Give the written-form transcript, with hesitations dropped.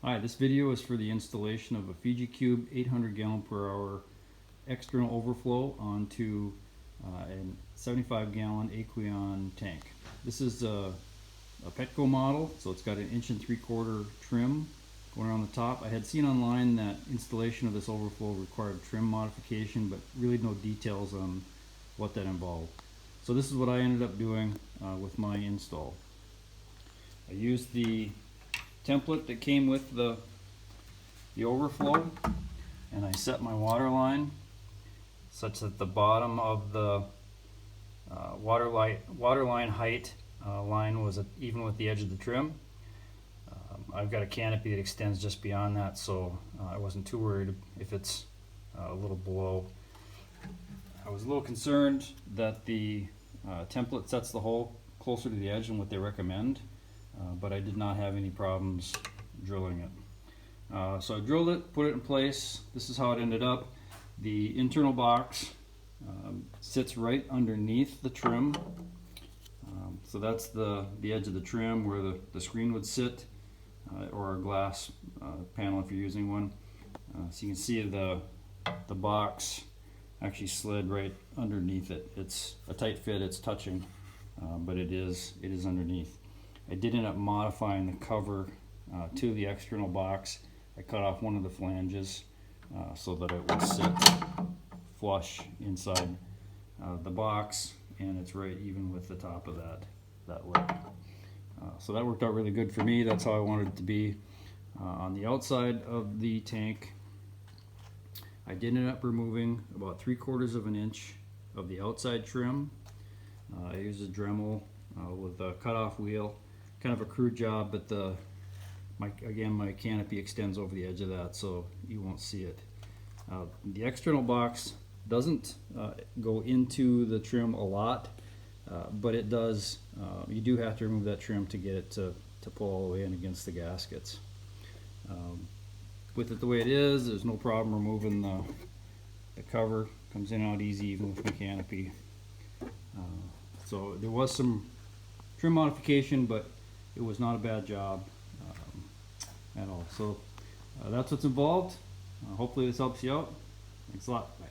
Hi, this video is for the installation of a Fiji Cube 800 gallon per hour external overflow onto a 75 gallon Aqueon tank. This is a Petco model, so it's got an 1 3/4 trim going around the top. I had seen online that installation of this overflow required trim modification, but really no details on what that involved. So this is what I ended up doing with my install. I used the template that came with the overflow, and I set my water line such that the bottom of the water line height line was even with the edge of the trim. I've got a canopy that extends just beyond that, so I wasn't too worried if it's a little below. I was a little concerned that the template sets the hole closer to the edge than what they recommend, but I did not have any problems drilling it. So I drilled it, put it in place. This is how it ended up. The internal box sits right underneath the trim. So that's the edge of the trim where the screen would sit, or a glass panel if you're using one. So you can see the box actually slid right underneath it. It's a tight fit, it's touching, but it is underneath. I did end up modifying the cover to the external box. I cut off one of the flanges so that it would sit flush inside the box, and it's right even with the top of that lip. So that worked out really good for me. That's how I wanted it to be. On the outside of the tank, I did end up removing about 3/4 of an inch of the outside trim. I used a Dremel with a cutoff wheel. Kind of a crude job, but again, my canopy extends over the edge of that, so you won't see it. The external box doesn't go into the trim a lot, but it does. You do have to remove that trim to get it to pull all the way in against the gaskets. With it the way it is, there's no problem removing the cover. Comes in and out easy even with my canopy. So there was some trim modification, but it was not a bad job at all. So that's what's involved. Hopefully this helps you out. Thanks a lot. Bye.